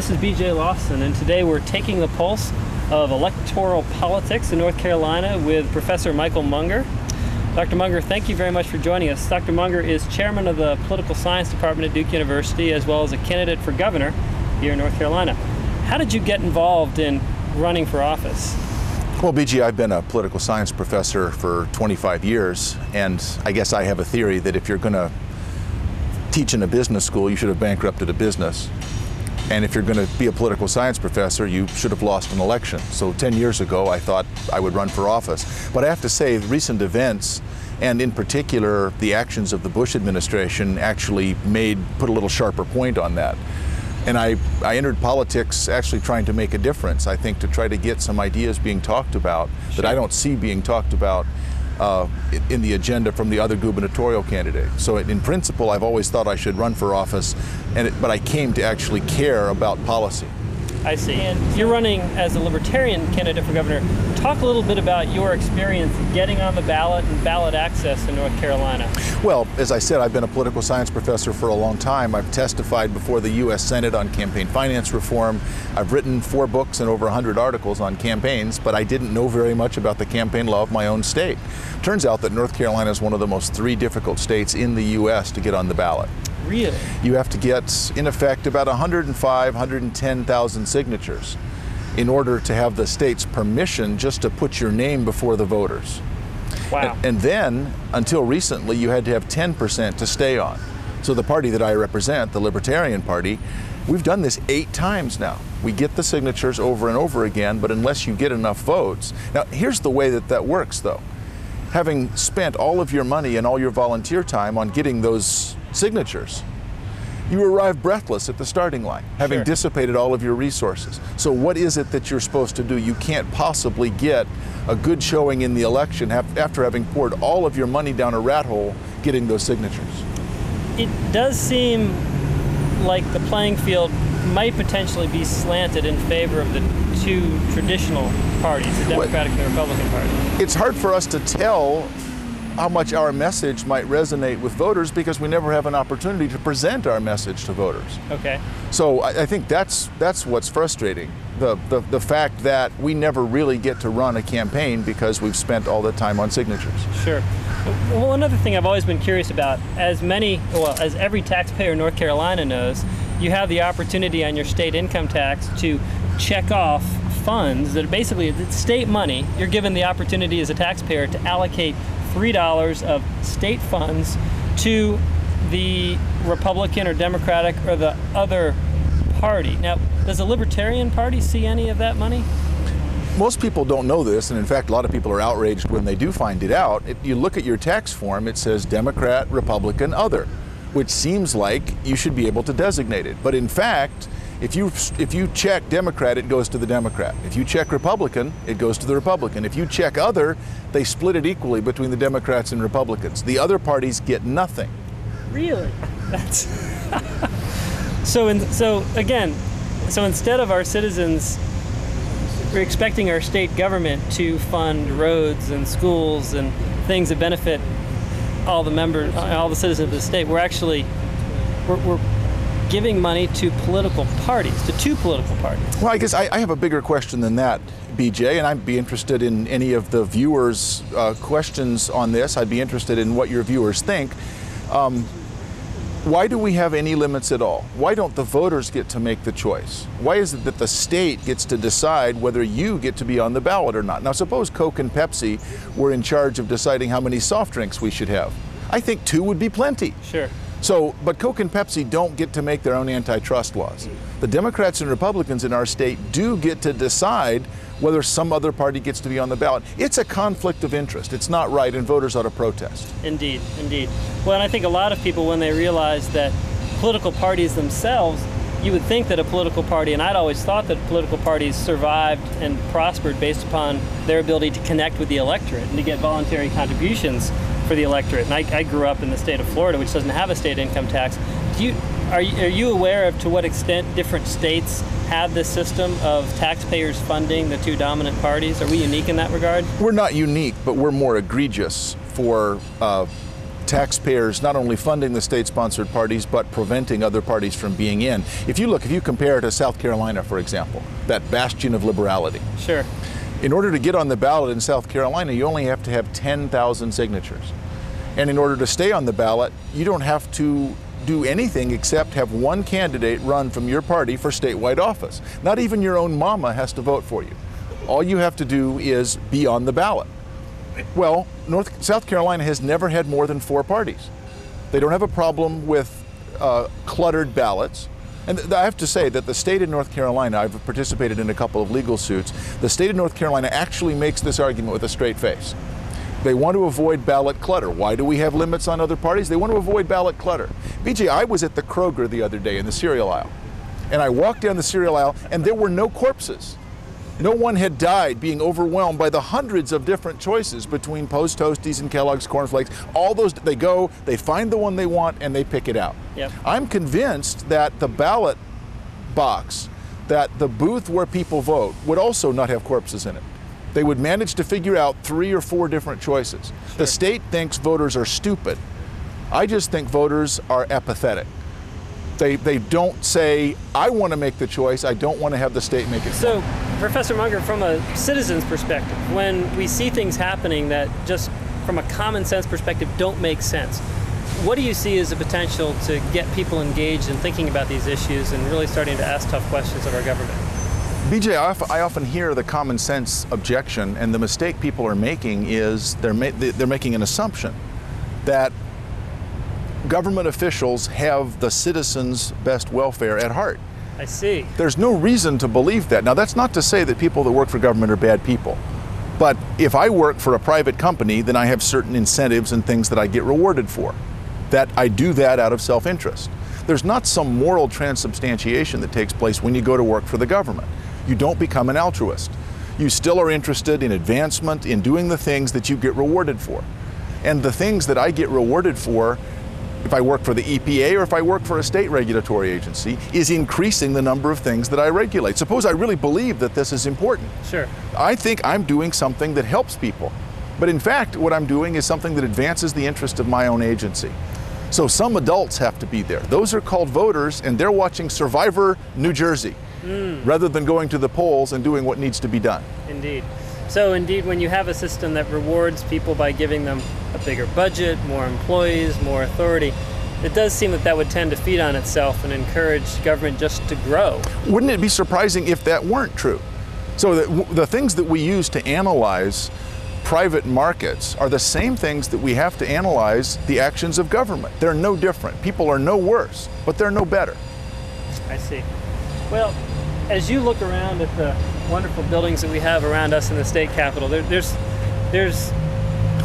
This is BJ Lawson, and today we're taking the pulse of electoral politics in North Carolina with Professor Michael Munger. Dr. Munger, thank you very much for joining us. Dr. Munger is chairman of the Political Science Department at Duke University, as well as a candidate for governor here in North Carolina. How did you get involved in running for office? Well, BG, I've been a political science professor for 25 years, and I guess I have a theory that if you're going to teach in a business school, you should have bankrupted a business. And if you're going to be a political science professor, you should have lost an election. So 10 years ago, I thought I would run for office. But I have to say, recent events, and in particular, the actions of the Bush administration actually put a little sharper point on that. And I entered politics actually trying to make a difference, I think, to try to get some ideas being talked about that I don't see being talked about in the agenda from the other gubernatorial candidates. So in principle, I've always thought I should run for office, but I came to actually care about policy. I see. And you're running as a libertarian candidate for governor. Talk a little bit about your experience getting on the ballot and ballot access in North Carolina. Well, as I said, I've been a political science professor for a long time. I've testified before the U.S. Senate on campaign finance reform. I've written 4 books and over 100 articles on campaigns, but I didn't know very much about the campaign law of my own state. Turns out that North Carolina is one of the most 3 difficult states in the U.S. to get on the ballot. Really? You have to get, in effect, about 110,000 signatures in order to have the state's permission just to put your name before the voters. Wow. And then, until recently, you had to have 10% to stay on. So the party that I represent, the Libertarian Party, we've done this 8 times now. We get the signatures over and over again, but unless you get enough votes. Now, here's the way that works, though. Having spent all of your money and all your volunteer time on getting those signatures, you arrive breathless at the starting line, having dissipated all of your resources. So what is it that you're supposed to do? You can't possibly get a good showing in the election after having poured all of your money down a rat hole getting those signatures. It does seem like the playing field might potentially be slanted in favor of the 2 traditional parties, the Democratic and the Republican Party. It's hard for us to tell how much our message might resonate with voters because we never have an opportunity to present our message to voters. Okay. So I think that's what's frustrating, the fact that we never really get to run a campaign because we've spent all the time on signatures. Sure. Well, another thing I've always been curious about, as every taxpayer in North Carolina knows, you have the opportunity on your state income tax to check off funds that are basically it's state money. You're given the opportunity as a taxpayer to allocate $3 of state funds to the Republican or Democratic or the other party. Now, does the Libertarian Party see any of that money? Most people don't know this, and in fact, a lot of people are outraged when they do find it out. You look at your tax form, it says Democrat, Republican, other, which seems like you should be able to designate it. But in fact, if you check Democrat, it goes to the Democrat. If you check Republican, it goes to the Republican. If you check other, they split it equally between the Democrats and Republicans. The other parties get nothing. Really? That's so instead of our citizens, we're expecting our state government to fund roads and schools and things that benefit all the members, all the citizens of the state. We're giving money to political parties, to 2 political parties. Well, I guess I have a bigger question than that, BJ, and I'd be interested in any of the viewers' questions on this. I'd be interested in what your viewers think. Why do we have any limits at all? Why don't the voters get to make the choice? Why is it that the state gets to decide whether you get to be on the ballot or not? Now, suppose Coke and Pepsi were in charge of deciding how many soft drinks we should have. I think 2 would be plenty. Sure. So, but Coke and Pepsi don't get to make their own antitrust laws. The Democrats and Republicans in our state do get to decide whether some other party gets to be on the ballot. It's a conflict of interest. It's not right, and voters ought to protest. Indeed, indeed. Well, and I think a lot of people, when they realize that political parties themselves, you would think that a political party, and I'd always thought that political parties survived and prospered based upon their ability to connect with the electorate and to get voluntary contributions for the electorate. And I grew up in the state of Florida, which doesn't have a state income tax. Are you aware of to what extent different states have this system of taxpayers funding the 2 dominant parties? Are we unique in that regard? We're not unique, but we're more egregious for taxpayers not only funding the state-sponsored parties, but preventing other parties from being in. If you compare to South Carolina, for example, that bastion of liberality. Sure. In order to get on the ballot in South Carolina, you only have to have 10,000 signatures. And in order to stay on the ballot, you don't have to do anything except have one candidate run from your party for statewide office. Not even your own mama has to vote for you. All you have to do is be on the ballot. Well, South Carolina has never had more than 4 parties. They don't have a problem with cluttered ballots. And I have to say that the state of North Carolina, I've participated in a couple of legal suits, the state of North Carolina actually makes this argument with a straight face. They want to avoid ballot clutter. Why do we have limits on other parties? They want to avoid ballot clutter. BJ, I was at the Kroger the other day in the cereal aisle, and I walked down the cereal aisle and there were no corpses. No one had died being overwhelmed by the hundreds of different choices between Post Toasties and Kellogg's Corn Flakes. All those, they go, they find the one they want, and they pick it out. Yep. I'm convinced that the ballot box, that the booth where people vote, would also not have corpses in it. They would manage to figure out 3 or 4 different choices. Sure. The state thinks voters are stupid. I just think voters are apathetic. They don't say, I want to make the choice, I don't want to have the state make it. So, Professor Munger, from a citizen's perspective, when we see things happening that just from a common sense perspective don't make sense, what do you see as a potential to get people engaged in thinking about these issues and really starting to ask tough questions of our government? BJ, I often hear the common sense objection, and the mistake people are making is they're making an assumption that government officials have the citizens' best welfare at heart. I see. There's no reason to believe that. Now, that's not to say that people that work for government are bad people. But if I work for a private company, then I have certain incentives and things that I get rewarded for. That I do that out of self-interest. There's not some moral transubstantiation that takes place when you go to work for the government. You don't become an altruist. You still are interested in advancement, in doing the things that you get rewarded for. And the things that I get rewarded for, if I work for the EPA or if I work for a state regulatory agency, is increasing the number of things that I regulate. Suppose I really believe that this is important. Sure. I think I'm doing something that helps people. But in fact, what I'm doing is something that advances the interest of my own agency. So some adults have to be there. Those are called voters, and they're watching Survivor New Jersey, rather than going to the polls and doing what needs to be done. Indeed. So indeed, when you have a system that rewards people by giving them a bigger budget, more employees, more authority, it does seem that that would tend to feed on itself and encourage government just to grow. Wouldn't it be surprising if that weren't true? So the things that we use to analyze private markets are the same things that we have to analyze the actions of government. They're no different. People are no worse, but they're no better. I see. Well, as you look around at the wonderful buildings that we have around us in the state capitol, there's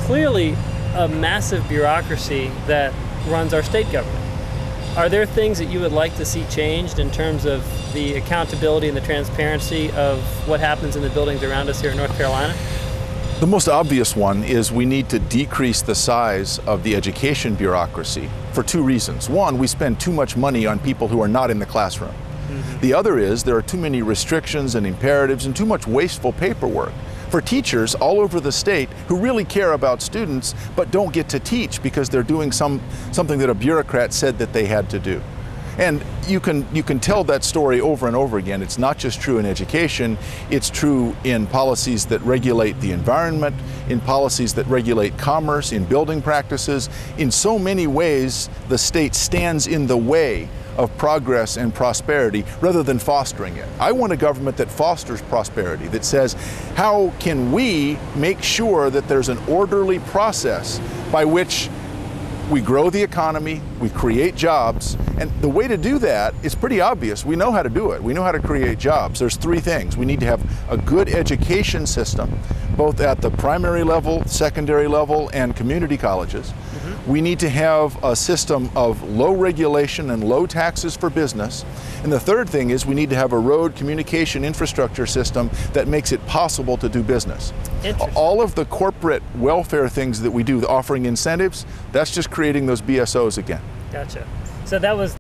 clearly a massive bureaucracy that runs our state government. Are there things that you would like to see changed in terms of the accountability and the transparency of what happens in the buildings around us here in North Carolina? The most obvious one is we need to decrease the size of the education bureaucracy for 2 reasons. One, we spend too much money on people who are not in the classroom. The other is there are too many restrictions and imperatives and too much wasteful paperwork for teachers all over the state who really care about students but don't get to teach because they're doing something that a bureaucrat said that they had to do. And you can tell that story over and over again. It's not just true in education, it's true in policies that regulate the environment, in policies that regulate commerce, in building practices. In so many ways, the state stands in the way of progress and prosperity rather than fostering it. I want a government that fosters prosperity, that says, how can we make sure that there's an orderly process by which we grow the economy, we create jobs, and the way to do that is pretty obvious. We know how to do it. We know how to create jobs. There's 3 things. We need to have a good education system, both at the primary level, secondary level, and community colleges. We need to have a system of low regulation and low taxes for business. And the third thing is we need to have a road communication infrastructure system that makes it possible to do business. All of the corporate welfare things that we do, offering incentives, that's just creating those BSOs again. Gotcha. So that was